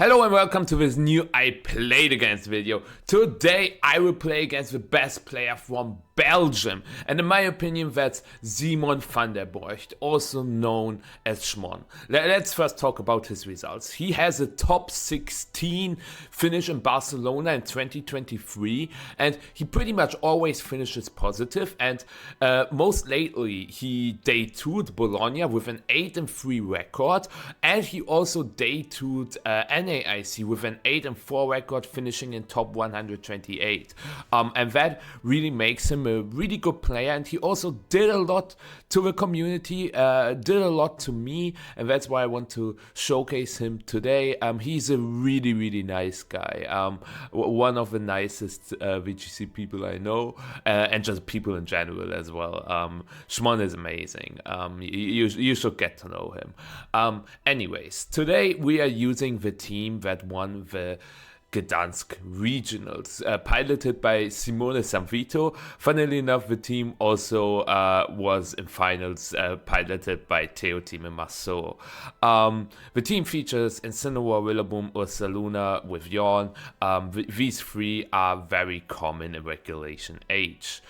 Hello and welcome to this new I Played Against video. Today I will play against the best player from Belgium, and in my opinion that's Simon Van Der Borght, also known as Schmon. Let's first talk about his results. He has a top 16 finish in Barcelona in 2023, and he pretty much always finishes positive, and most lately he day 2'd Bologna with an 8-3 record, and he also day 2'd NAIC with an 8-4 record, finishing in top 128. And that really makes him a really good player, and he also did a lot to the community, did a lot to me, and that's why I want to showcase him today. He's a really nice guy, one of the nicest VGC people I know, and just people in general as well. Schmon is amazing. You should get to know him. Anyways, today we are using the team that won the Gdansk regionals, piloted by Simone Sanvito. Funnily enough, the team also was in finals, piloted by Theo Time Masso. The team features Incineroar, Rillaboom, Ursaluna with Yawn. These three are very common in Regulation H.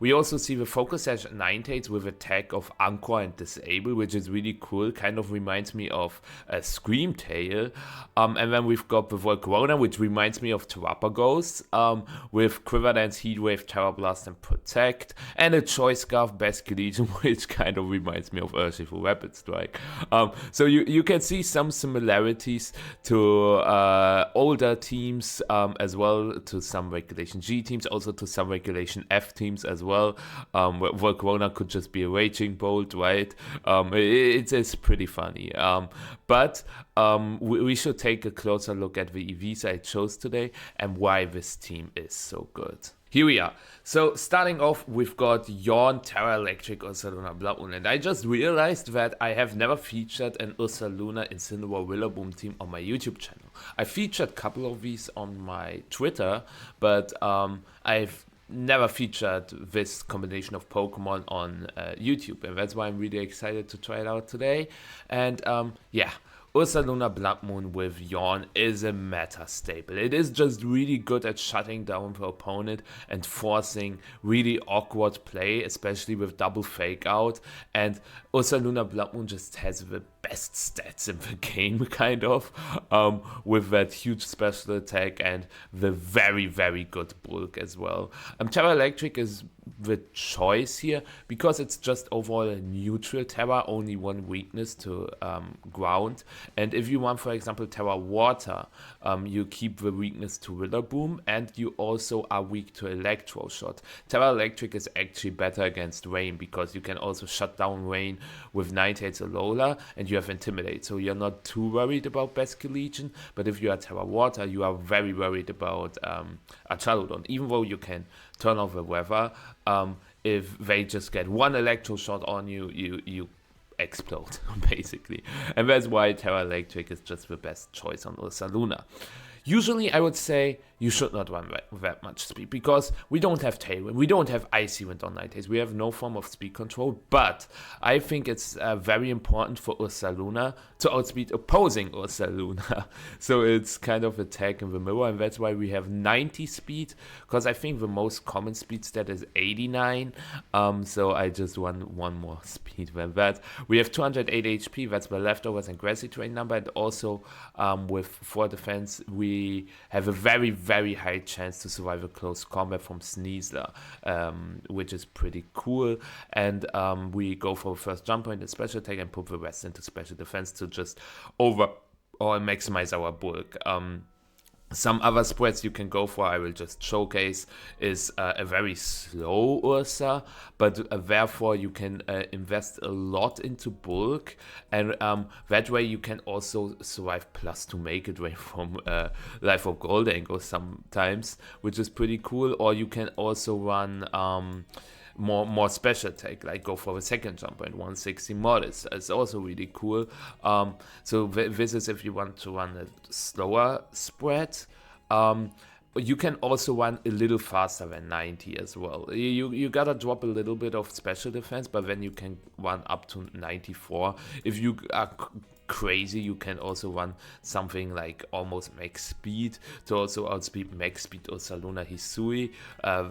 We also see the Focus Sash Ninetales with a tag of Anchor and Disable, which is really cool, kind of reminds me of a Screamtail. And then we've got the Volcarona, which reminds me of Terrapagos, with Quiver Dance, Heatwave, Terra Blast, and Protect, and a Choice Scarf, Best Legion, which kind of reminds me of Urshifu Rapid Strike. So you can see some similarities to older teams, as well to some Regulation G teams, also to some Regulation F teams as well. Volcarona could just be a Raging Bolt, right? It's pretty funny. But we should take a closer look at the EVs I chose today and why this team is so good. Here we are. So starting off, we've got Yawn, Terra Electric, Ursaluna, Bloodmoon, and I just realized that I have never featured an Ursaluna, Incineroar, Rillaboom team on my YouTube channel. I featured a couple of these on my Twitter, but I've never featured this combination of Pokemon on YouTube, and that's why I'm really excited to try it out today. And yeah, Ursaluna Bloodmoon with Yawn is a meta staple. It is just really good at shutting down the opponent and forcing really awkward play, especially with double fake out. And Ursaluna Bloodmoon just has the best stats in the game, kind of, with that huge special attack and the very good bulk as well. Terra Electric is the choice here because it's just overall a neutral Terra, only one weakness to ground. And if you want, for example, Terra Water, you keep the weakness to Rillaboom, and you also are weak to Electro Shot. Terra Electric is actually better against Rain because you can also shut down Rain with Ninetales Alola, and you have Intimidate, so you're not too worried about Basque Legion. But if you are Terra Water, you are very worried about Archaludon, even though you can turn off the weather. If they just get one Electro Shot on you, you explode, basically. And that's why Terra Electric is just the best choice on Ursaluna. Usually I would say you should not run that much speed because we don't have Tailwind, we don't have Icy Wind on Ninetales, we have no form of speed control, but I think it's very important for Ursaluna to outspeed opposing Ursaluna. So it's kind of a tag in the mirror, and that's why we have 90 speed, because I think the most common speed stat is 89, so I just want one more speed than that. We have 208 HP, that's the leftovers and Grassy Terrain number, and also with 4 defense we have a very high chance to survive a close combat from Sneasler, which is pretty cool. And we go for the first jump point and special attack and put the rest into special defense to just overall maximize our bulk. Some other spreads you can go for, I will just showcase, is a very slow Ursa, but therefore you can invest a lot into bulk, and that way you can also survive +2 Make It Rain from Life of Gold Angle sometimes, which is pretty cool. Or you can also run more special attack, like go for the second jump and 160 Modest. It's also really cool. So this is if you want to run a slower spread. You can also run a little faster than 90 as well. You gotta drop a little bit of special defense, but then you can run up to 94 if you are crazy, you can also run something like almost max speed to also outspeed max speed Ursaluna Hisui.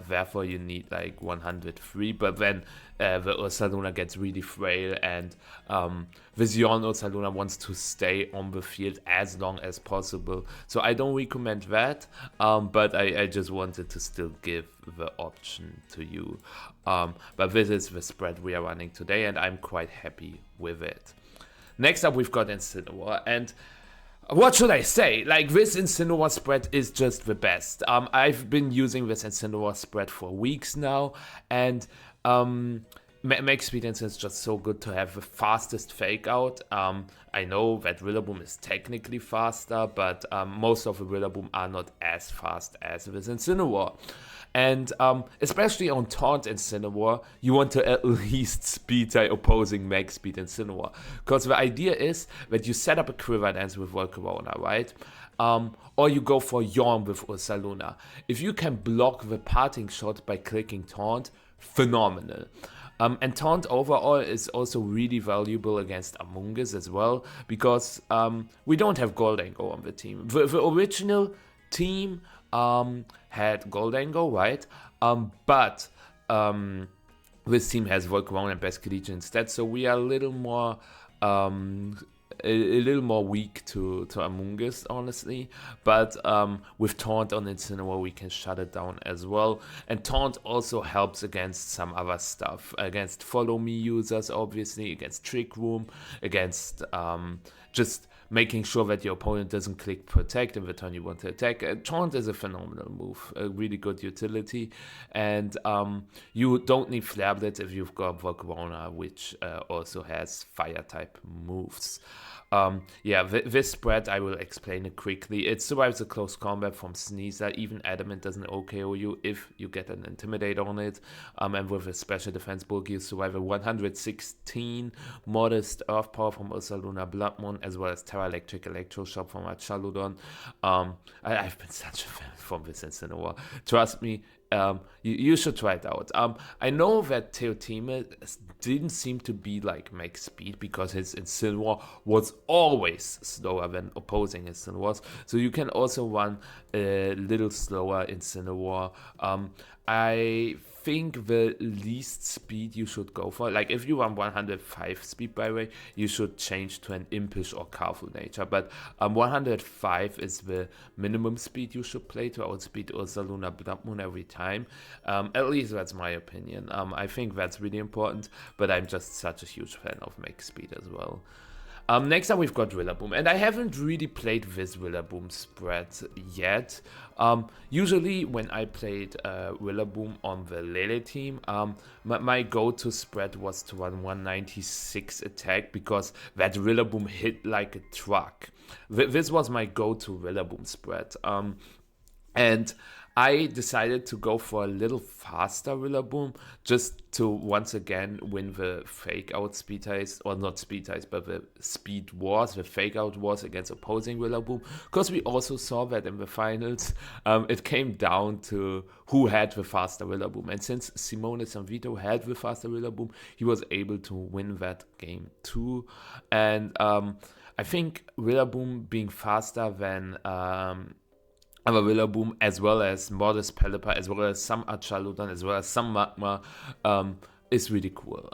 Therefore you need like 103, but then the Ursaluna gets really frail, and Vision Ursaluna wants to stay on the field as long as possible. So I don't recommend that, but I just wanted to still give the option to you. But this is the spread we are running today, and I'm quite happy with it. Next up, we've got Incineroar, and what should I say? Like, this Incineroar spread is just the best. I've been using this Incineroar spread for weeks now, and max speed is just so good to have the fastest fake out. I know that Rillaboom is technically faster, but most of the Rillaboom are not as fast as this Incineroar. And especially on Taunt Incineroar, you want to at least speed the opposing max speed Incineroar. Because the idea is that you set up a Quiver Dance with Volcarona, right? Or you go for Yawn with Ursaluna. If you can block the parting shot by clicking Taunt, phenomenal. And Taunt overall is also really valuable against Among Us as well, because we don't have Gholdengo on the team. The original team had Gholdengo, right? But this team has Volcarona and Basculegion instead, so we are a little more weak to Among Us, honestly. But with Taunt on Incineroar, we can shut it down as well. And Taunt also helps against some other stuff. Against Follow Me users, obviously. Against Trick Room. Against just making sure that your opponent doesn't click Protect in the turn you want to attack. Taunt is a phenomenal move. A really good utility. And you don't need Flare Blitz if you've got Volcarona, which also has Fire-type moves. This spread, I will explain it quickly. It survives a close combat from Sneasel. Even Adamant doesn't OKO you if you get an Intimidate on it. And with a special defense bulk, you survive a 116 modest Earth Power from Ursaluna Bloodmoon, as well as Terra Electric Electroshock from Chaludon. I've been such a fan from this Incineroar. Trust me, you should try it out. I know that Teotime didn't seem to be like max speed because his Incineroar was always slower than opposing Incineroars. So you can also run a little slower Incineroar. I think the least speed you should go for, like if you run 105 speed, by the way, you should change to an Impish or Careful Nature. But 105 is the minimum speed you should play to outspeed Ursaluna Bloodmoon every time. At least that's my opinion. I think that's really important, but I'm just such a huge fan of max speed as well. Next up, we've got Rillaboom, and I haven't really played this Rillaboom spread yet. Usually, when I played Rillaboom on the Lele team, my go-to spread was to run 196 attack because that Rillaboom hit like a truck. This was my go-to Rillaboom spread. And I decided to go for a little faster Rillaboom just to once again win the fake out speed heist, or not speed heist, but the speed wars, the fake out wars against opposing Rillaboom. Because we also saw that in the finals, it came down to who had the faster Rillaboom. And since Simone Sanvito had the faster Rillaboom, he was able to win that game too. And I think Rillaboom being faster than other Rillaboom, as well as Modest Pelipper, as well as some Chaludon, as well as some Magma, is really cool.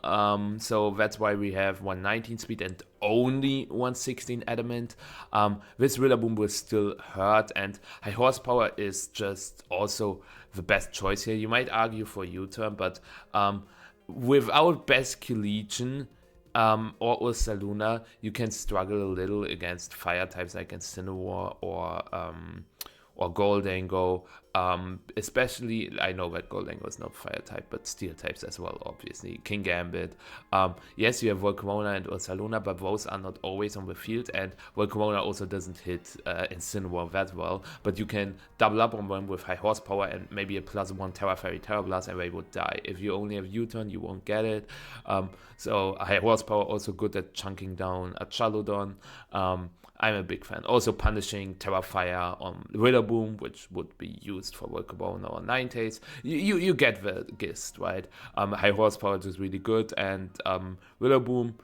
So that's why we have 119 speed and only 116 Adamant. This Rillaboom will still hurt, and high horsepower is just also the best choice here. You might argue for U-turn, but without Basculegion or Ursaluna, you can struggle a little against fire types like Incineroar or Gholdengo, especially, I know that Gholdengo is not fire type, but steel types as well, obviously. King Gambit. Yes, you have Volcarona and Ursaluna, but those are not always on the field, and Volcarona also doesn't hit Incineroar that well, but you can double up on them with high horsepower and maybe a +1 Terra Fairy Terra Blast, and they would die. If you only have U-turn, you won't get it. So high horsepower also good at chunking down a Chaludon. I'm a big fan. Also punishing Terra Fire on Rillaboom, which would be used for Volcarona or Ninetales. You get the gist, right? High horsepower is really good, and Rillaboom,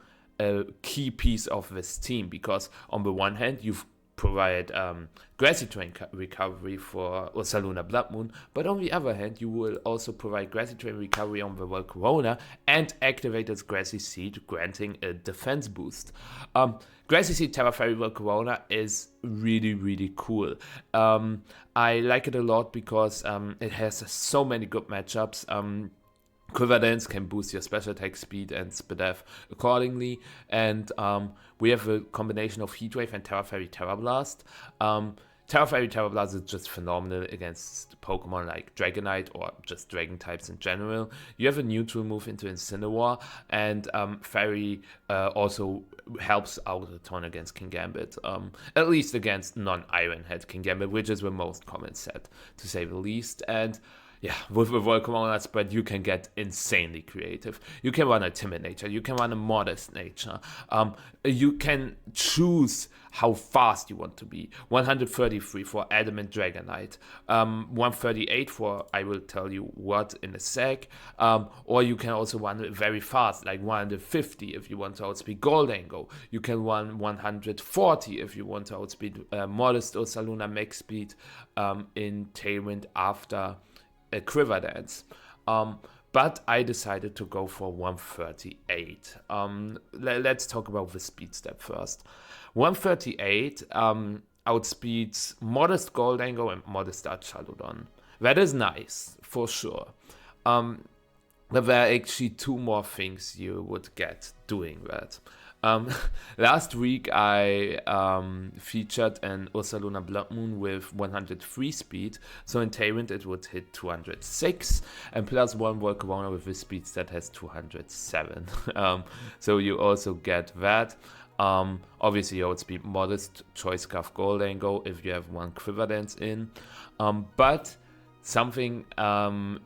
a key piece of this team, because on the one hand you've provide grassy terrain recovery for Barcelona Blood Moon, but on the other hand you will also provide grassy terrain recovery on the Volcarona and activate its grassy seed, granting a defense boost. Grassy seed Terra Fairy Volcarona is really cool. I like it a lot because it has so many good matchups. Quiver Dance can boost your special attack speed and SPDF accordingly, and we have a combination of Heatwave and Terra Fairy Terra Blast. Terra Fairy Terra Blast is just phenomenal against Pokemon like Dragonite or just Dragon types in general. You have a neutral move into Incineroar, and Fairy also helps out a ton against King Gambit, at least against non-Iron Head King Gambit, which is the most common set, to say the least. And yeah, with the Volcarona spread, you can get insanely creative. You can run a timid nature, you can run a modest nature. You can choose how fast you want to be. 133 for Adamant Dragonite, 138 for I will tell you what in a sec, or you can also run it very fast, like 150 if you want to outspeed Goldango. You can run 140 if you want to outspeed Modest or Saluna Max Speed in Tailwind after a Quiver Dance. But I decided to go for 138. Let's talk about the speed step first. 138 outspeeds Modest Goldango and Modest Archaludon. That is nice, for sure. But there are actually two more things you would get doing that. Last week I featured an Ursaluna Blood Moon with 103 speed, so in Tailwind it would hit 206, and plus one Volcarona with this speed that has 207. So you also get that. Obviously you outspeed Modest, Choice Scarf, Goldango if you have one Quiver Dance in, but something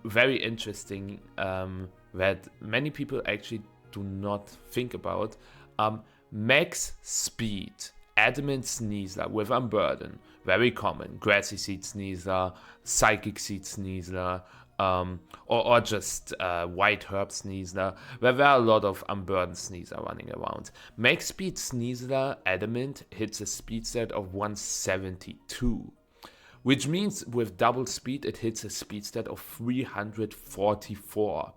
very interesting that many people actually do not think about. Max speed, Adamant Sneasler with Unburden, very common. Grassy Seed Sneasler, Psychic Seed Sneasler, or just White Herb Sneasler, where there are a lot of Unburden Sneasler running around. Max speed Sneasler Adamant hits a speed stat of 172, which means with double speed it hits a speed stat of 344.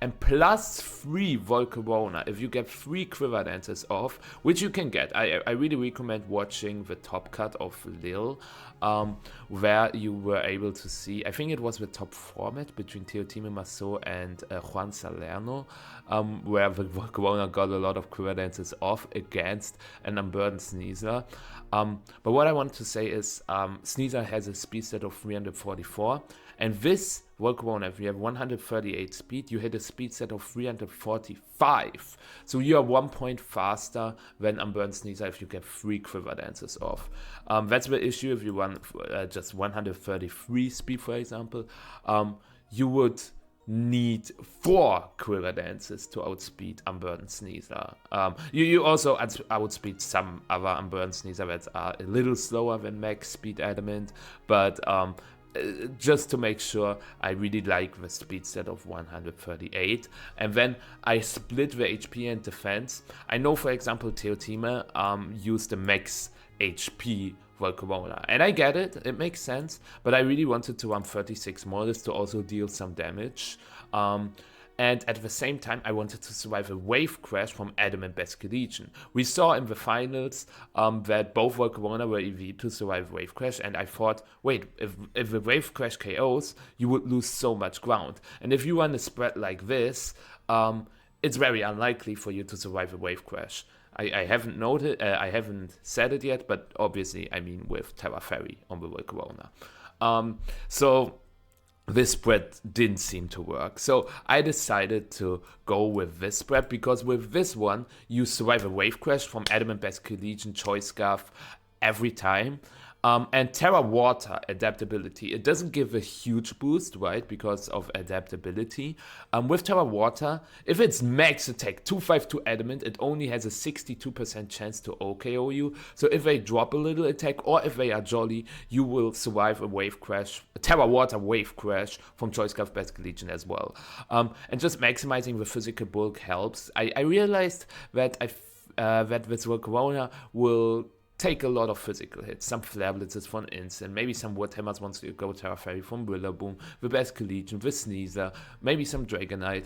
And plus 3 Volcarona if you get 3 Quiver Dances off, which you can get. I really recommend watching the top cut of Lil, where you were able to see, I think it was the top format between Teotime Masso and Juan Salerno, where the Volcarona got a lot of Quiver Dances off against an Unburdened Sneasler. But what I want to say is Sneasler has a speed stat of 344, and this Volcarona, if you have 138 speed, you hit a speed set of 345. So you are 1 point faster than Unburdened Sneasler if you get 3 Quiver Dances off. That's the issue if you run just 133 speed, for example. You would need 4 Quiver Dances to outspeed Unburdened Sneasler. You also outspeed some other Unburdened Sneasler that are a little slower than max speed Adamant, but just to make sure, I really like the speed set of 138, and then I split the HP and defense. I know, for example, Teotime used the max HP Volcarona, and I get it, it makes sense, but I really wanted to run 36 Modest to also deal some damage. And at the same time, I wanted to survive a wave crash from Adamant Basculegion. We saw in the finals that both Volcarona were EV to survive wave crash, and I thought, wait, if the wave crash KOs, you would lose so much ground. And if you run a spread like this, it's very unlikely for you to survive a wave crash. I haven't noted, I haven't said it yet, but obviously I mean with Terra Fairy on the Volcarona. So this spread didn't seem to work. So I decided to go with this spread, because with this one, you survive a wave crash from Adamant Basculegion, Choice Scarf every time. And Terra Water adaptability, it doesn't give a huge boost, right, because of adaptability. With Terra Water, if it's max attack 252 Adamant, it only has a 62% chance to OKO you. So if they drop a little attack, or if they are jolly, you will survive a wave crash, a Terra Water wave crash from Choice Scarf Basculegion as well. And just maximizing the physical bulk helps. I realized that that with Volcarona will take a lot of physical hits, some flare blitzes from Instant, maybe some Warhammers once you go Terra Fairy from Rillaboom, the Basque Legion, the Sneezer, maybe some Dragonite.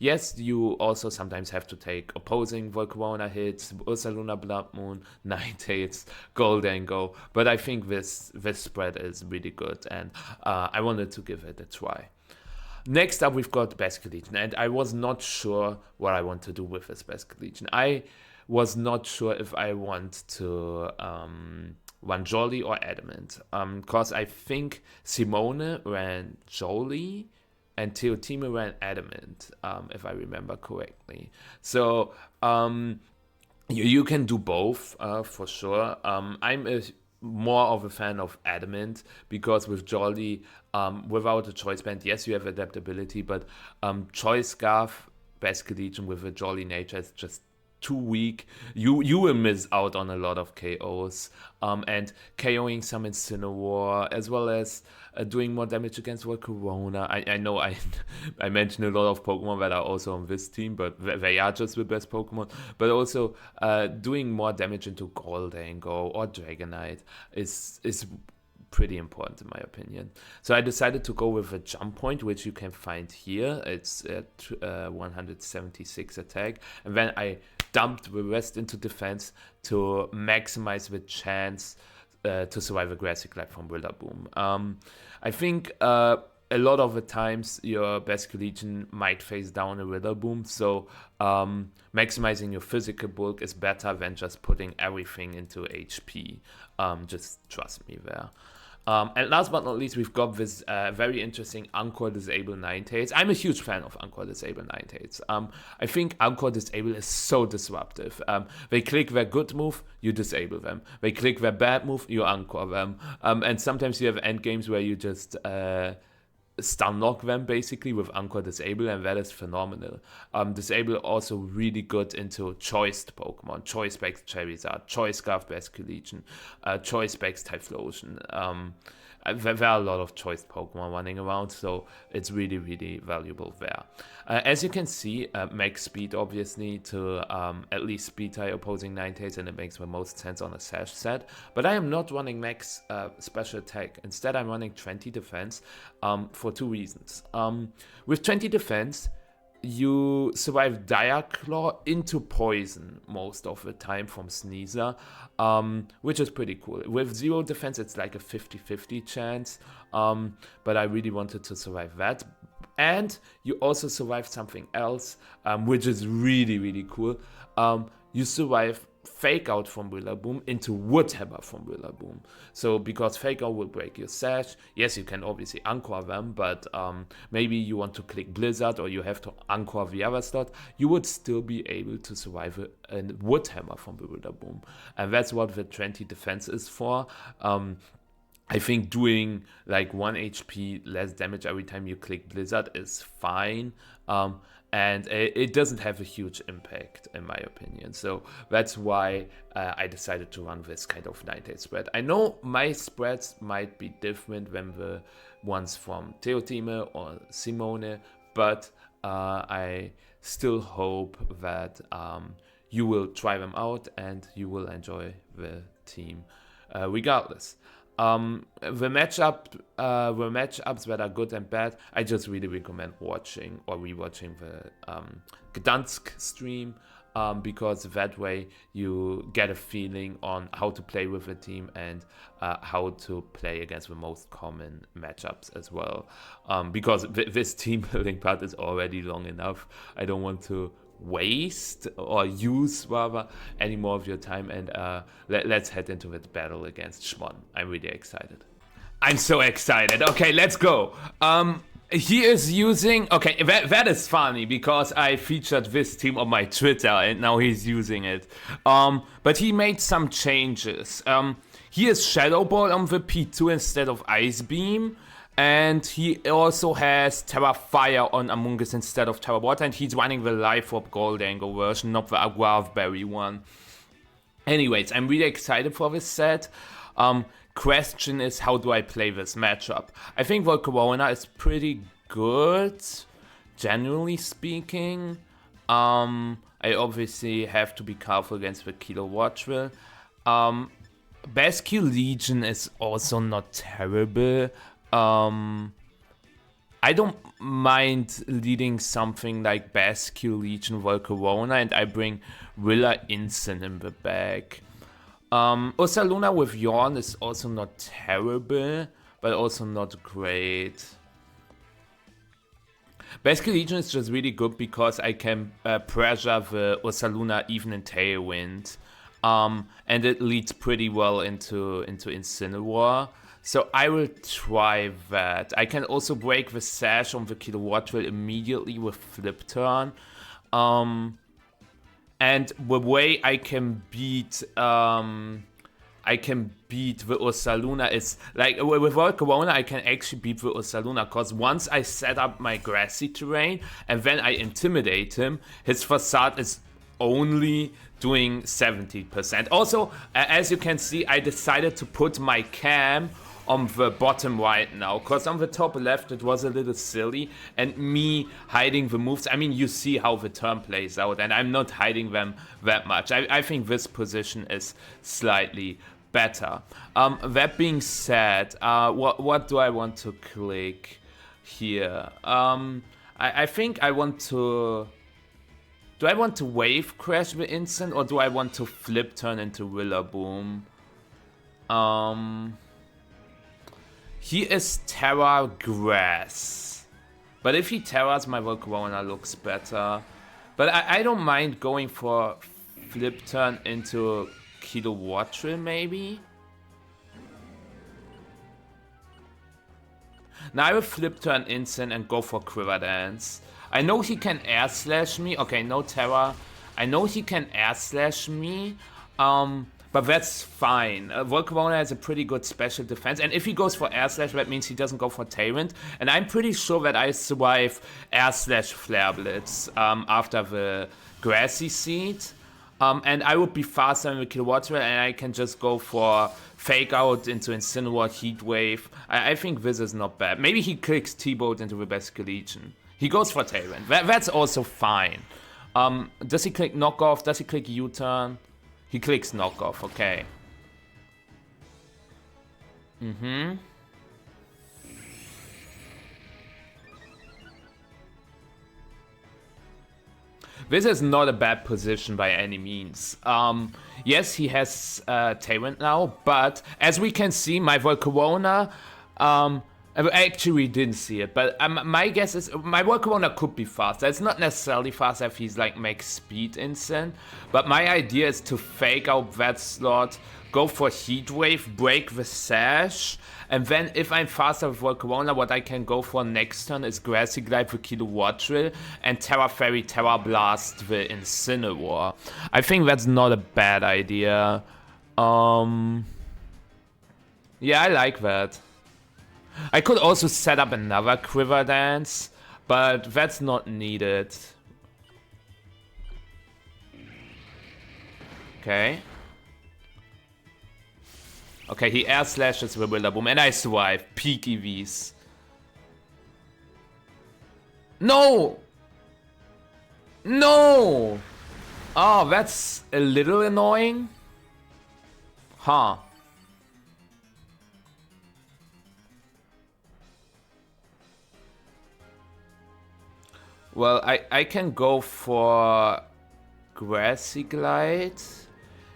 Yes, you also sometimes have to take opposing Volcarona hits, Ursaluna Blood Moon, Ninetales, Goldango, but I think this spread is really good, and I wanted to give it a try. Next up, we've got Basque Legion, and I was not sure what I want to do with this Basque Legion. I was not sure if I want to run Jolly or Adamant, because I think Simone ran Jolly and Teotime ran Adamant, if I remember correctly. So you can do both for sure. I'm more of a fan of Adamant because with Jolly, without a choice band, yes, you have adaptability, but Choice Scarf, Basque Legion with a Jolly nature is just too weak. You will miss out on a lot of KOs, and KOing some Incineroar, as well as doing more damage against Volcarona. I know I mentioned a lot of Pokemon that are also on this team, but they are just the best Pokemon. But also doing more damage into Goldango or Dragonite is pretty important in my opinion. So I decided to go with a jump point, which you can find here. It's at 176 attack, and then I dumped the rest into defense to maximize the chance to survive a Grassy Clap from Rillaboom. I think a lot of the times your Basque Legion might face down a Rillaboom, so maximizing your physical bulk is better than just putting everything into HP. Just trust me there. And last but not least, we've got this very interesting Encore Disable Ninetales. I'm a huge fan of Encore Disable Ninetales. I think Encore Disable is so disruptive. They click their good move, you disable them. They click their bad move, you Encore them. And sometimes you have end games where you just stun lock them basically with Encore Disable, and that is phenomenal. Disable also really good into choiced Pokemon, Choice Specs Charizard, Choice Scarf Basque Legion, Choice Specs Typhlosion. There are a lot of choice Pokemon running around, so it's really, really valuable there. As you can see, max speed obviously to at least speed tie opposing Ninetales, and it makes the most sense on a Sash set. But I am not running max special attack. Instead, I'm running 20 defense for two reasons. With 20 defense, you survive Dire Claw into poison most of the time from Sneezer, which is pretty cool. With 0 defense, it's like a 50-50 chance, but I really wanted to survive that. And you also survive something else, which is really, really cool. You survive Fake Out from Rillaboom into Woodhammer from Rillaboom. So because Fake Out will break your Sash, yes, you can obviously Anchor them, but maybe you want to click Blizzard or you have to Anchor the other slot, you would still be able to survive a Woodhammer from the Rillaboom. And that's what the 20 defense is for. I think doing like 1 HP less damage every time you click Blizzard is fine. And it doesn't have a huge impact in my opinion. So that's why I decided to run this kind of Ninetales spread. I know my spreads might be different than the ones from Teotime or Simone, but I still hope that you will try them out and you will enjoy the team regardless. The matchups that are good and bad, I just really recommend watching or rewatching the Gdansk stream, because that way you get a feeling on how to play with the team and how to play against the most common matchups as well. Because this team building part is already long enough. I don't want to waste or use rather any more of your time, and let's head into the battle against Schmon. I'm really excited. I'm so excited. Okay, let's go. He is using, okay, that is funny because I featured this team on my Twitter and now he's using it. But he made some changes. He is Shadow Ball on the P2 instead of Ice Beam. And he also has Terra Fire on Among Us instead of Terra Water, and he's running the Life Orb Goldango version, not the Aguave one. Anyways, I'm really excited for this set. Question is, how do I play this matchup? I think Volcarona is pretty good, generally speaking. I I obviously have to be careful against the Kilowatt Drill. Basque Legion is also not terrible. I don't mind leading something like Basque Legion Volcarona, and I bring Villa Instant in the back. Ursaluna with Yawn is also not terrible, but also not great. Basque Legion is just really good because I can pressure the Ursaluna even in Tailwind. And it leads pretty well into Incineroar. So I will try that. I can also break the Sash on the Kilowatt Drill immediately with Flip Turn. And the way I can beat the Ursaluna is like with Volcarona I can actually beat the Ursaluna because once I set up my grassy terrain and then I intimidate him, his facade is only doing 70%. Also, as you can see, I decided to put my cam on the bottom right now, because on the top left it was a little silly, and me hiding the moves, I mean, you see how the turn plays out, and I'm not hiding them that much. I think this position is slightly better. That being said, what do I want to click here? I think I want to... Do I want to Wave Crash the instant, or do I want to Flip Turn into Rillaboom? He is Terra Grass. But if he Terras, my Volcarona looks better. But I don't mind going for Flip Turn into Kilowatt Drill, maybe? Now I will Flip Turn instant and go for Quiver Dance. I know he can Air Slash me. Okay, no Terra. I know he can Air Slash me. But that's fine. Volcarona has a pretty good special defense. And if he goes for Air Slash, that means he doesn't go for Tailwind. And I'm pretty sure that I survive Air Slash Flare Blitz after the Grassy Seed. And I would be faster than the Kilowatt Drill, and I can just go for Fake Out into Incineroar, Heat Wave. I think this is not bad. Maybe he clicks T-Bolt into the Basque Legion. He goes for Tailwind. That's also fine. Does he click Knockoff? Does he click U-Turn? He clicks Knockoff, okay. This is not a bad position by any means. Yes, he has Tailwind now, but as we can see, my Volcarona... actually, we didn't see it, but my guess is my Volcarona could be faster. It's not necessarily faster if he's like max speed instant, but my idea is to fake out that slot, go for Heat Wave, break the Sash, and then if I'm faster with Volcarona, what I can go for next turn is Grassy Glide with Kilowatt Drill and Terra Fairy, Terra Blast the Incineroar. I think that's not a bad idea. Yeah, I like that. I could also set up another Quiver Dance, but that's not needed. Okay. Okay, he Air Slashes with Rillaboom, and I survive. Peak EVs. No! No! Oh, that's a little annoying. Huh. Well, I can go for Grassy Glide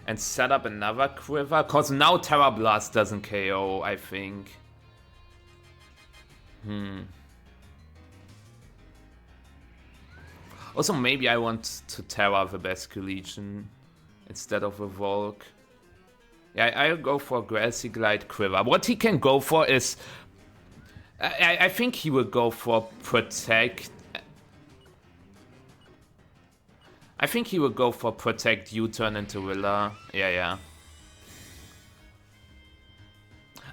and set up another Quiver, cause now Terra Blast doesn't KO, I think. Also, maybe I want to Terra the Basque Legion instead of a Volk. Yeah, I'll go for Grassy Glide Quiver. What he can go for is... I think he will go for Protect... I think he will go for Protect, U-Turn into Willa. Yeah.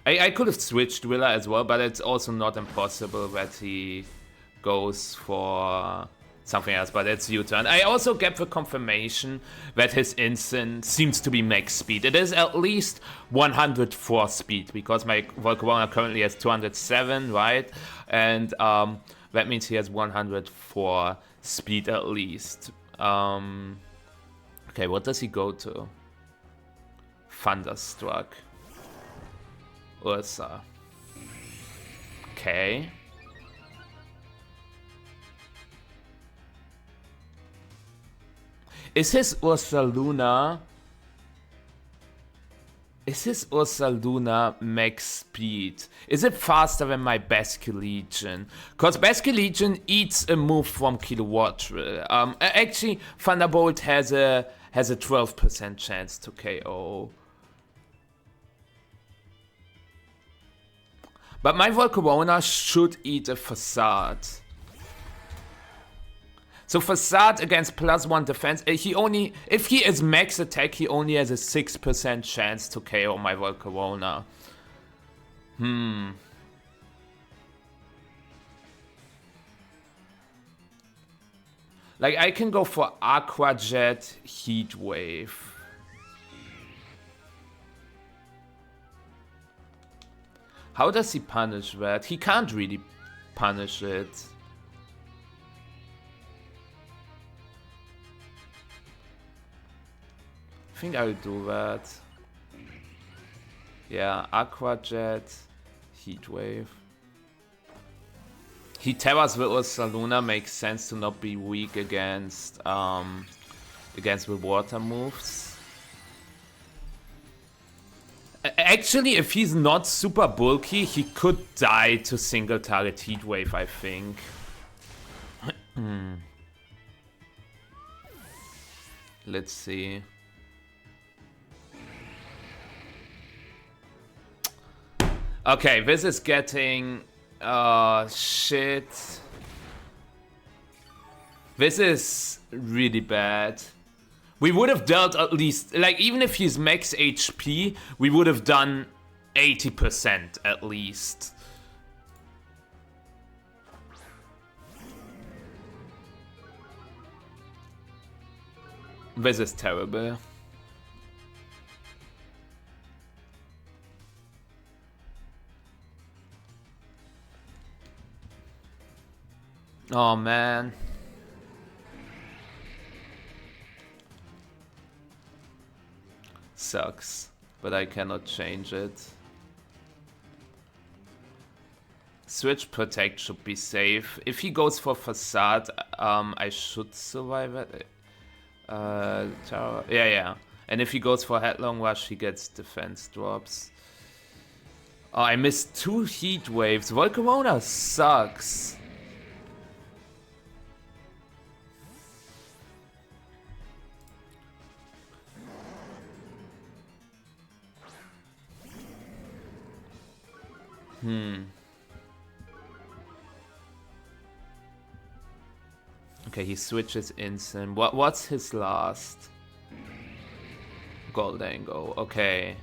I could have switched Willa as well, but it's also not impossible that he goes for something else, but it's U-Turn. I also get the confirmation that his instant seems to be max speed. It is at least 104 speed, because my Volcarona currently has 207, right? And that means he has 104 speed at least. Okay, what does he go to? Thunderstruck. Ursa. Okay. Is his Ursa Luna max speed? Is it faster than my Basque Legion? Because Basque Legion eats a move from Kilowatt. Actually, Thunderbolt has a 12% chance to KO. But my Volcarona should eat a Facade. So Facade against +1 defense, if he is max attack, he only has a 6% chance to KO my Volcarona. Like, I can go for Aqua Jet, Heat Wave. How does he punish that? He can't really punish it. I think I'll do that. Yeah, Aqua Jet, Heat Wave. He Terras the Ursa Luna, makes sense to not be weak against the water moves. Actually, if he's not super bulky, he could die to single target Heat Wave, I think. Let's see. Okay, this is getting... shit. This is really bad. We would have dealt at least... Like, even if he's max HP, we would have done 80% at least. This is terrible. Oh man. Sucks, but I cannot change it. Switch Protect should be safe. If he goes for Facade, I should survive it. Yeah. And if he goes for Headlong Rush, he gets defense drops. Oh, I missed 2 Heat Waves. Volcarona sucks. Okay, he switches instant. What's his last? Goldango. Okay.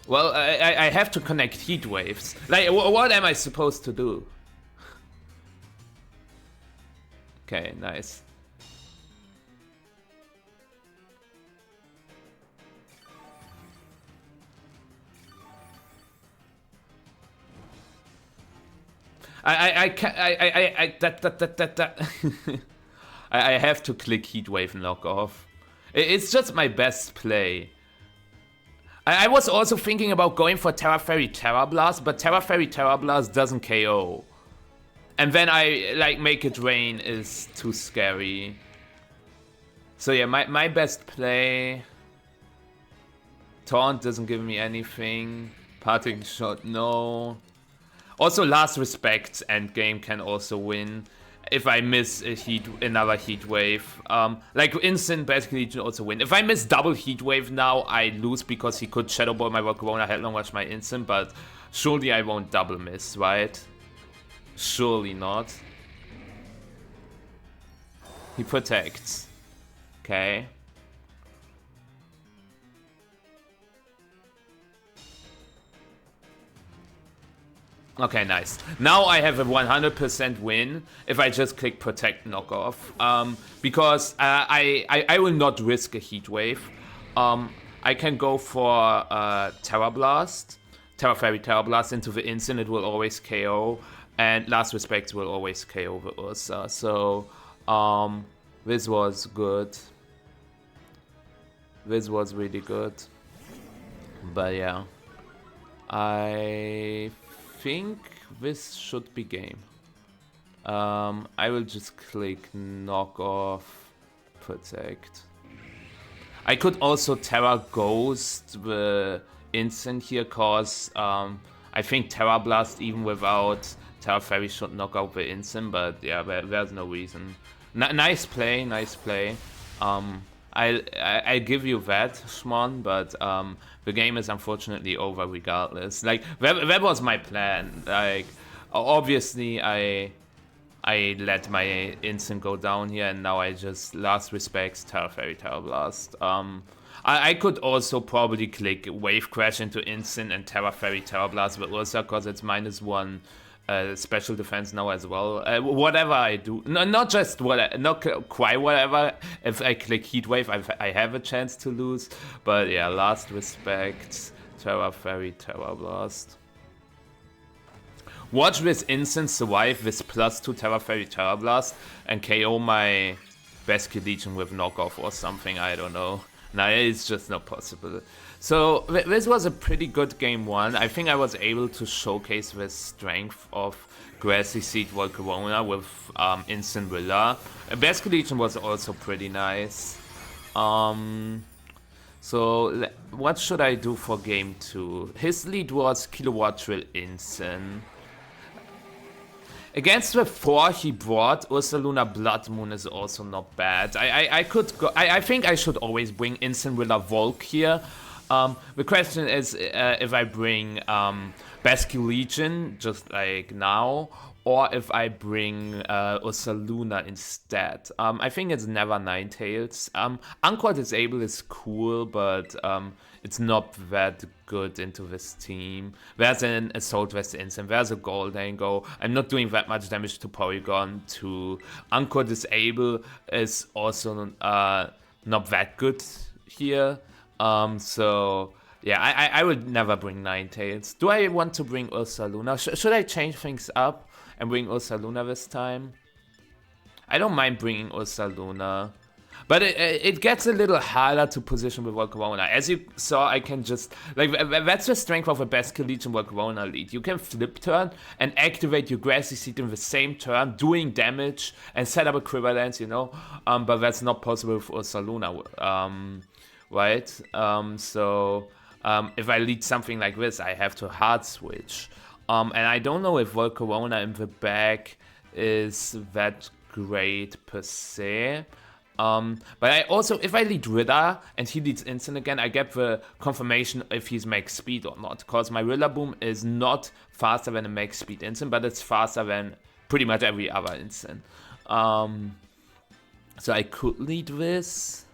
Well, I have to connect Heat Waves. Like, what am I supposed to do? Okay, nice. I have to click Heatwave and lock off. It's just my best play. I was also thinking about going for Terra Fairy Terra Blast, but Terra Fairy Terra Blast doesn't KO. And then Make It Rain is too scary. So yeah, my best play. Taunt doesn't give me anything. Parting Shot, no. Also, Last Respect endgame can also win if I miss another Heat Wave. Like Instant Basque Legion also win. If I miss double Heat Wave now, I lose because he could Shadow Ball my Volcarona, Headlong Rush my Instant, but surely I won't double miss, right? Surely not. He protects. Okay. Okay, nice. Now I have a 100% win if I just click Protect Knockoff. Because I will not risk a Heat Wave. I can go for Terra Blast. Terra Fairy Terra Blast into the instant, it will always KO. And Last Respect will always KO the Ursa. So, this was good. This was really good. But yeah, I think this should be game. I will just click knock off, protect. I could also Terra Ghost the instant here, cause I think Terra Blast even without Terra Fairy should knock out the instant, but yeah, there's no reason. Nice play, nice play. I give you that, Schmon, but the game is unfortunately over regardless. Like, that was my plan. Like, obviously I let my instant go down here, and now I just last respects Terra Fairy, Terra Blast. I could also probably click Wave Crash into instant and Terra Fairy, Terra Blast with Ursa, because it's -1 special defense now as well. Whatever I do, no, not just what, not quite whatever. If I click Heat Wave, I have a chance to lose. But yeah, last respect, Terra Fairy, Terra Blast. Watch this instant survive with +2 Terra Fairy, Terra Blast and KO my Basque Legion with knockoff or something, I don't know. Nah, it's just not possible. So this was a pretty good game 1. I think I was able to showcase the strength of Grassy Seed Volcarona with instant Villa. Basque Legion was also pretty nice. So what should I do for game 2? His lead was Kilowatt Drill instant. Against the 4 he brought, Ursaluna Blood Moon is also not bad. I could go. I think I should always bring Instant Willa Volk here. The question is if I bring Basque Legion just like now, or if I bring Ursaluna instead. I think it's never Ninetales. Anchor Disable is cool, but it's not that good into this team. There's an Assault Vest instant, there's a Goldango. I'm not doing that much damage to Porygon. To Anchor Disable is also not that good here. So yeah, I would never bring Ninetales. Do I want to bring Ursaluna? Should I change things up and bring Ursaluna this time? I don't mind bringing Ursaluna. But it gets a little harder to position with Volcarona. As you saw, I can just... like, that's the strength of a Basque Legion Volcarona lead. You can flip turn and activate your Grassy Seed in the same turn, doing damage, and set up a Quiver Dance, you know? But that's not possible with Ursaluna, right? So if I lead something like this, I have to hard switch. And I don't know if Volcarona in the back is that great per se. But I also, if I lead Ritter and he leads instant again, I get the confirmation if he's max speed or not. Because my Rillaboom is not faster than a max speed instant, but it's faster than pretty much every other instant. So I could lead this.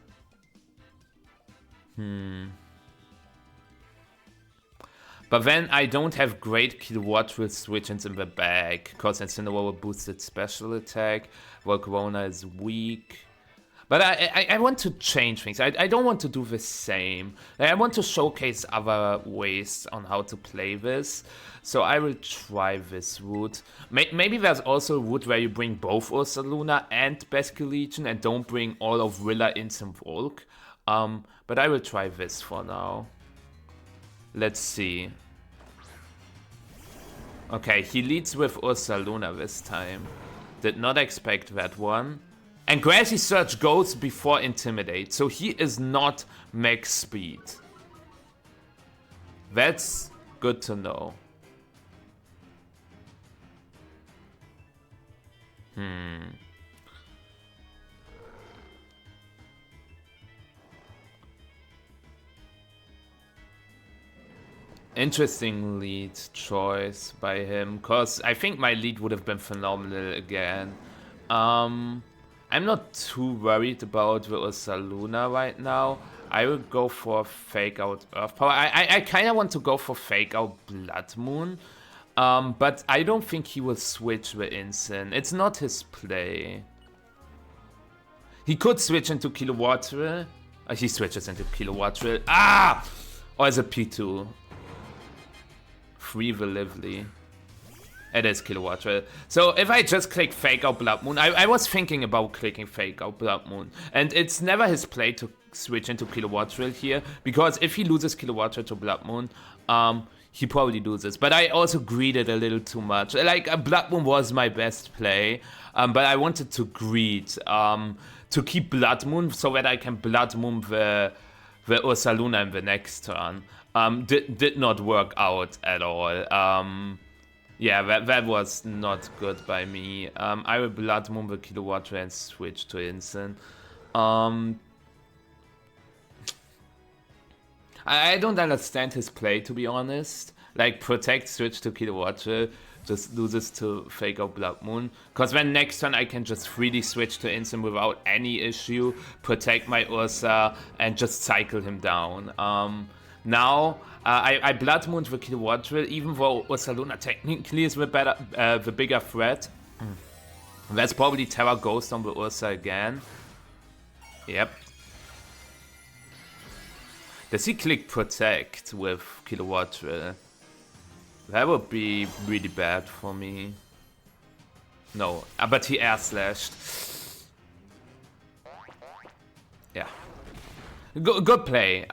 But then I don't have great Kilowatt Drill switch-ins in the bag, because Incineroar boosted special attack, Volcarona is weak. But I want to change things. I don't want to do the same. I want to showcase other ways on how to play this. So I will try this route. Maybe there's also a route where you bring both Ursaluna and Basque Legion and don't bring all of Rilla Instant Volk. But I will try this for now. Let's see. Okay, he leads with Ursaluna this time. Did not expect that one. And Grassy Surge goes before Intimidate, so he is not max speed. That's good to know. Interesting lead choice by him, because I think my lead would have been phenomenal again. I'm not too worried about the Ursaluna right now. I will go for Fake Out Earth Power. I kind of want to go for Fake Out Blood Moon. But I don't think he will switch the instant. It's not his play. He could switch into Kilowatt Drill. He switches into Kilowatt Drill. Ah! Or as a P2. Free the Lively. It is Kilowatt Drill. So if I just click Fake Out Blood Moon, I was thinking about clicking Fake Out Blood Moon. And it's never his play to switch into Kilowatt Drill here, because if he loses Kilowatt Drill to Blood Moon, he probably loses. But I also greeded a little too much. Like, Blood Moon was my best play, but I wanted to greed to keep Blood Moon so that I can Blood Moon the Ursaluna in the next turn. Did not work out at all. Yeah, that was not good by me. I will Blood Moon the Kilowatt Drill and switch to Instant. I don't understand his play, to be honest. Like, Protect, switch to Kilowatt Drill, just loses to Fake Out Blood Moon. Because then next turn I can just freely switch to Instant without any issue, protect my Ursa, and just cycle him down. Now, I Blood Mooned the Kilowatt Drill, even though Ursaluna technically is the bigger threat. That's probably Terra Ghost on the Ursa again. Yep. Does he click Protect with Kilowatt Drill? That would be really bad for me. No, but he air slashed. Yeah. Good play.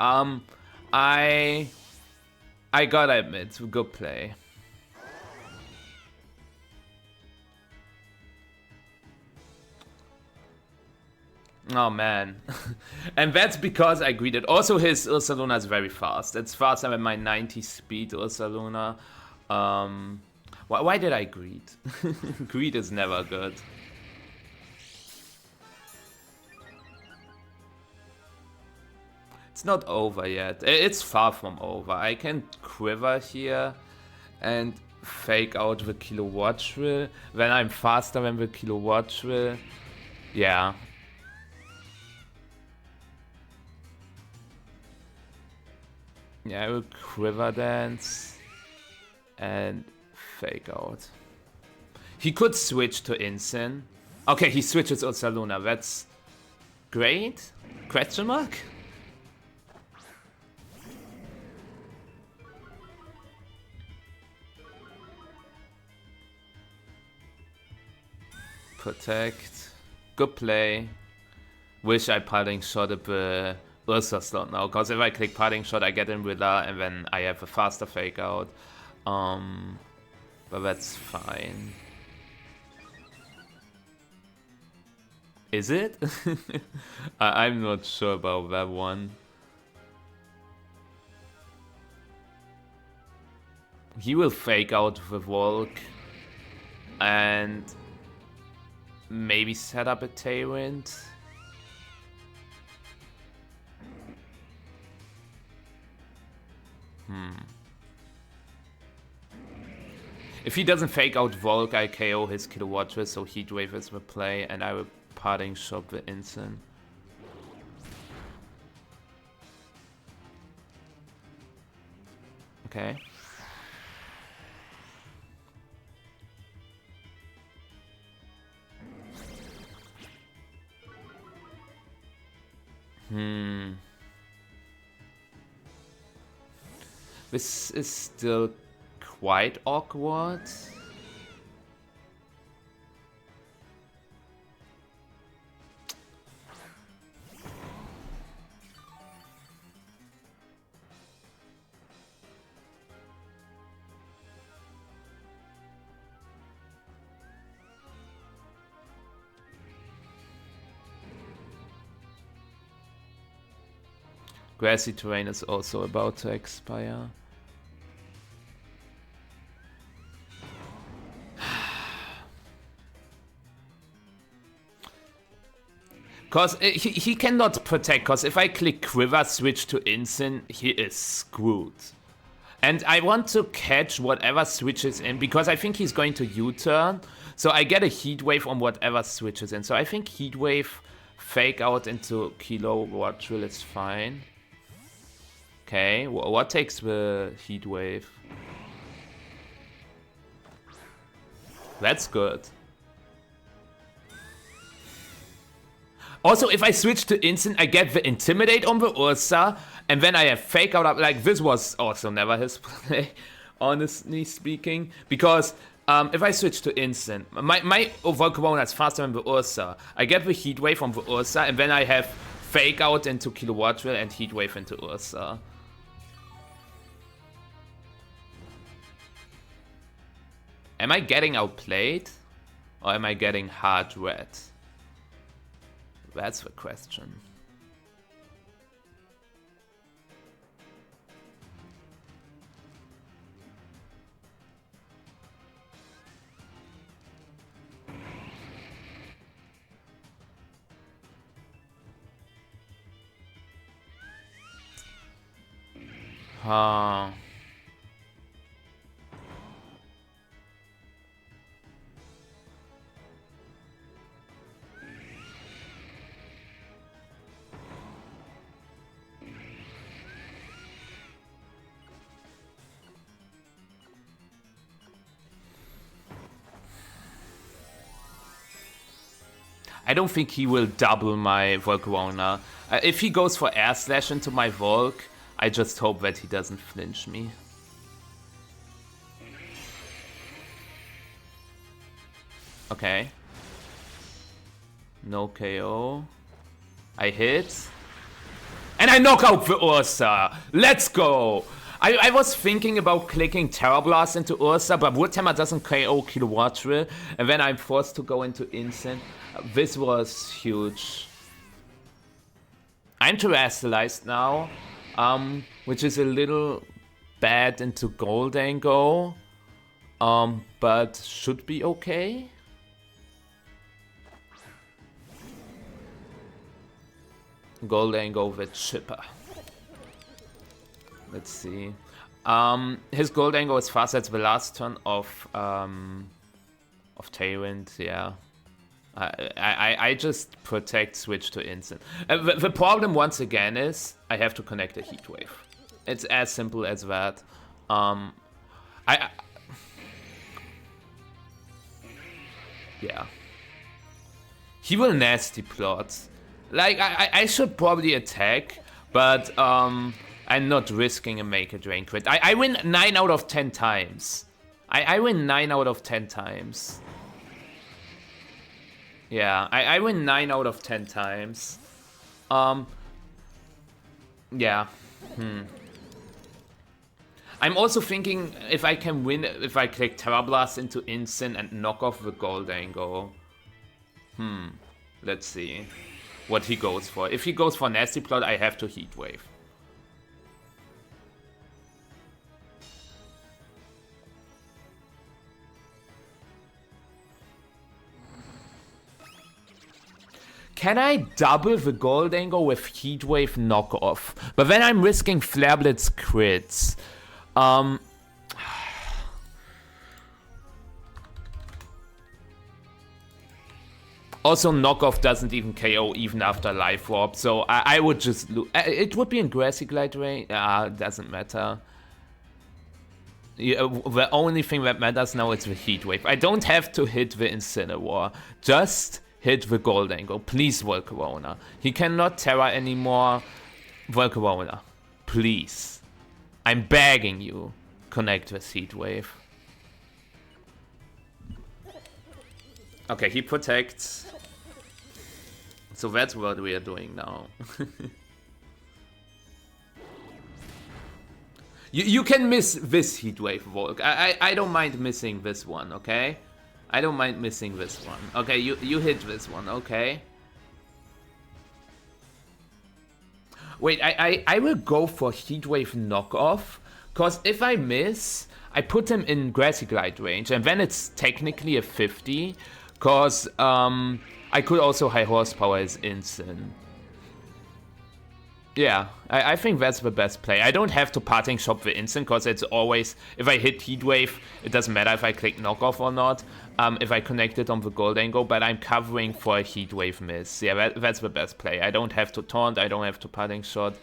I gotta admit, good play. Oh man. And that's because I greeted. Also, his Ursaluna is very fast. It's faster than my 90 speed Ursaluna. Why did I greed? Greed is never good. It's not over yet. It's far from over. I can quiver here and fake out the Kilowatt Drill. Then I'm faster than the Kilowatt Drill. Yeah. Yeah, I will Quiver Dance and fake out. He could switch to Insane. Okay, he switches Ursaluna. That's great? Question mark? Protect. Good play. Wish I Parting Shot at the Ursa slot now, because if I click Parting Shot, I get in with that, and then I have a faster fake out. But that's fine. Is it? I'm not sure about that one. He will fake out the Volk and maybe set up a Tailwind. If he doesn't fake out Volk, I KO his Kilowatt Drill, so Heatwave is the play, and I will Parting Shot the Instant. Okay. This is still quite awkward. Grassy terrain is also about to expire. Because he cannot protect, because if I click Quiver, switch to Instant, he is screwed. And I want to catch whatever switches in, because I think he's going to U-turn. So I get a Heatwave on whatever switches in. So I think Heatwave fake out into Kilowatt Drill is fine. Okay, what takes the Heatwave? That's good. Also, if I switch to Instant, I get the Intimidate on the Ursa, and then I have Fake Out. Like, this was also never his play, honestly speaking. Because If I switch to instant, my Volcarona is faster than the Ursa. I get the heat wave from the Ursa, and then I have fake out into kilowatt drill and heat wave into Ursa. Am I getting outplayed? Or am I getting hard red? That's the question. Huh. I don't think he will double my Volcarona. If he goes for air slash into my Volk, I just hope that he doesn't flinch me. Okay. No KO. I hit. And I knock out the Ursa! Let's go! I was thinking about clicking Terra Blast into Ursa, but Woodhammer doesn't KO Kilowatt Drill, and then I'm forced to go into Instant. This was huge. I'm terrestrialized now, which is a little bad into Gdansk, but should be okay. Gdansk with Chipper. Let's see. His Gdansk is fast. That's the last turn of Tailwind. Yeah. I just protect switch to instant. The problem once again is I have to connect a heat wave. It's as simple as that. Yeah. He will nasty plot. Like I should probably attack, but I'm not risking a make a drain crit. I win 9 out of 10 times. I win 9 out of 10 times. Yeah, I win 9 out of 10 times. Yeah. I'm also thinking if I can win if I click Terra Blast into Instant and knock off the Gdansk. Let's see what he goes for. If he goes for Nasty Plot, I have to Heat Wave. Can I double the Gdansk with Heatwave knockoff? But then I'm risking Flare Blitz crits. Also, knockoff doesn't even KO even after Life Warp, so I would just lose. It would be in Grassy Glide range. Doesn't matter. The only thing that matters now is the Heatwave. I don't have to hit the Incineroar. Just hit the Gdansk. Please, Volcarona. He cannot Terra anymore. Volcarona, please. I'm begging you. Connect with Heatwave. Okay, he protects. So that's what we are doing now. You can miss this Heatwave, Volk. I don't mind missing this one, okay? I don't mind missing this one. Okay, you hit this one, okay? Wait, I will go for Heatwave knockoff, because if I miss, I put him in Grassy Glide range, and then it's technically a 50, because I could also high horsepower as instant. Yeah, I think that's the best play. I don't have to parting shop the instant, because it's always, if I hit Heatwave, it doesn't matter if I click knockoff or not, if I connect it on the Gdansk, but I'm covering for a Heatwave miss. Yeah, that's the best play. I don't have to taunt, I don't have to parting shot.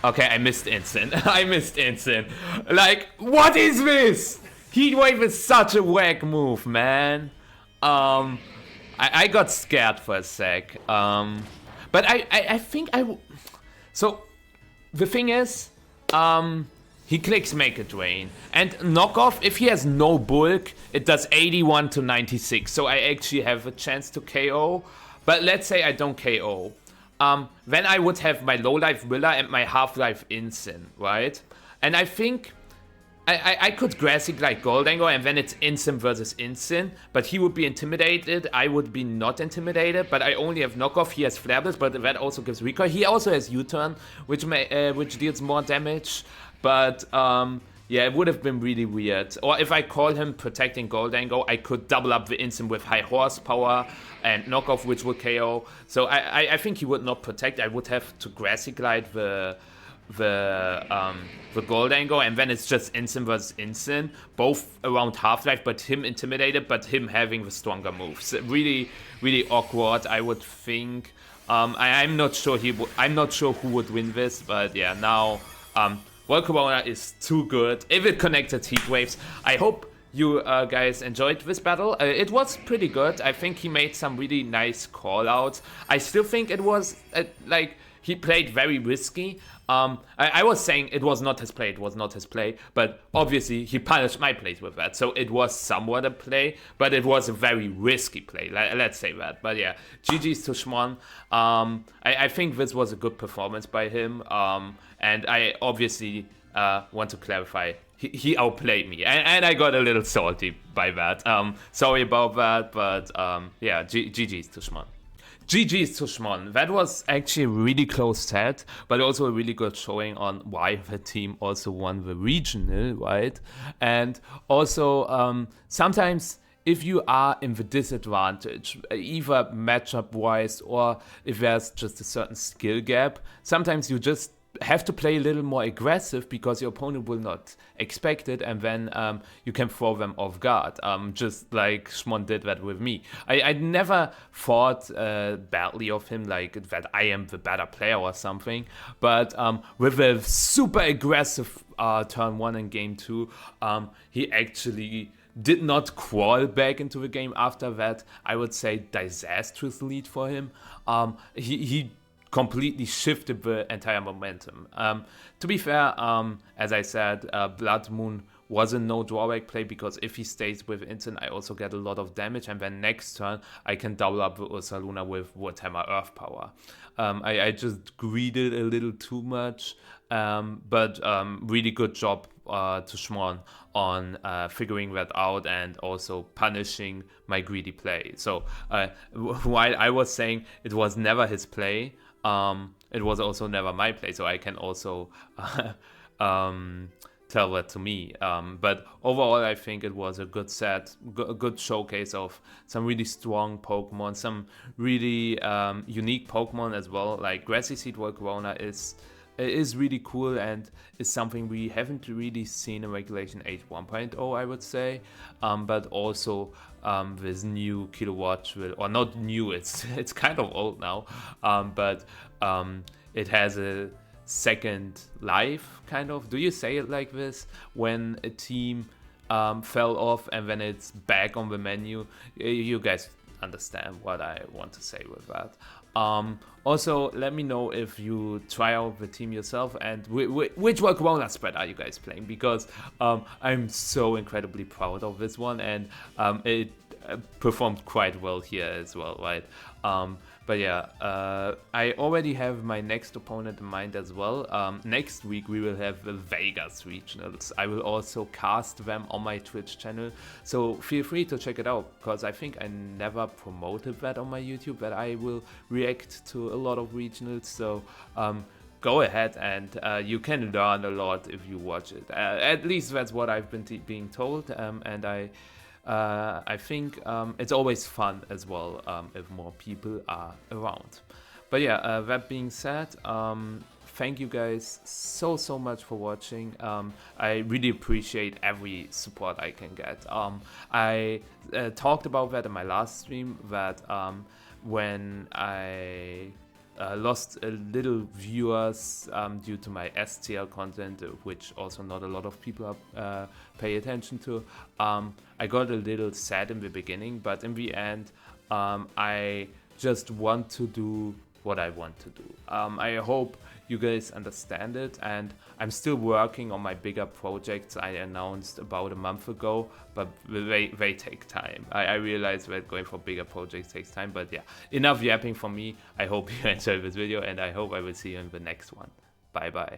Okay, I missed instant. I missed instant. Like, what is this? Heatwave is such a whack move, man. I got scared for a sec. But I think so the thing is, he clicks make a drain. And knockoff, if he has no bulk, it does 81 to 96. So I actually have a chance to KO. But let's say I don't KO. Then I would have my low life Villa and my half life Instant, right? And I think I could Grassy like Goldango, and then it's Instant versus Instant, but he would be intimidated, I would be not intimidated, but I only have knockoff, he has Flairless, but that also gives recoil. He also has U-turn, which deals more damage, but yeah, it would have been really weird. Or if I call him protecting Goldango, I could double up the Instant with high horsepower and knockoff, which would KO. So I think he would not protect. I would have to Grassy Glide the Goldango, and then it's just Instant versus Instant, both around half-life, but him intimidated, but him having the stronger moves. Really, really awkward, I would think. I'm not sure who would win this, but yeah, now Volcarona is too good. If it connected Heat Waves, I hope you guys enjoyed this battle. It was pretty good. I think he made some really nice call-outs. I still think it was like he played very risky. I was saying it was not his play, but obviously he punished my plays with that, so it was somewhat a play, but it was a very risky play, let's say that. But yeah, GG's to Schmon. I think this was a good performance by him, and I obviously want to clarify, he outplayed me, and I got a little salty by that. Sorry about that, but yeah, GG's to Schmon. GG's to Schmon. That was actually a really close set, but also a really good showing on why the team also won the regional, right? And also, sometimes if you are in the disadvantage, either matchup wise or if there's just a certain skill gap, sometimes you just have to play a little more aggressive because your opponent will not expect it, and then you can throw them off guard, just like Schmon did that with me. I never thought badly of him, like that I am the better player or something, but with a super aggressive turn 1 and game 2, he actually did not crawl back into the game after that. I would say disastrous lead for him. He completely shifted the entire momentum. To be fair, as I said, Blood Moon was a no drawback play, because if he stays with Instant, I also get a lot of damage, and then next turn I can double up the Ursa Luna with Warhammer Earth Power. I just greeded a little too much, but really good job to Schmon on figuring that out and also punishing my greedy play. So while I was saying it was never his play, it was also never my play, so I can also tell that to me. But overall, I think it was a good set, a good showcase of some really strong Pokemon, some really unique Pokemon as well. Like Grassy Seed Volcarona is really cool and is something we haven't really seen in Regulation 8 1.0, I would say. But also this new Kilowatt will, or not new, it's kind of old now, but it has a second life, kind of. Do you say it like this? When a team fell off and then it's back on the menu? You guys understand what I want to say with that. Also, let me know if you try out the team yourself and which Volcarona spread are you guys playing, because I'm so incredibly proud of this one, and it performed quite well here as well, right? But yeah, I already have my next opponent in mind as well. Next week we will have the Vegas regionals. I will also cast them on my Twitch channel, so feel free to check it out, because I think I never promoted that on my YouTube, that I will react to a lot of regionals. So go ahead, and you can learn a lot if you watch it. At least that's what I've been being told, and I think it's always fun as well if more people are around. But yeah, that being said, thank you guys so much for watching. I really appreciate every support I can get. I talked about that in my last stream, that when I lost a little viewers due to my STL content, which also not a lot of people pay attention to. I got a little sad in the beginning, but in the end, I just want to do what I want to do. I hope you guys understand it. And I'm still working on my bigger projects I announced about a month ago, but they take time. I realize that going for bigger projects takes time, but yeah, enough yapping from me. I hope you enjoyed this video, and I hope I will see you in the next one. Bye bye.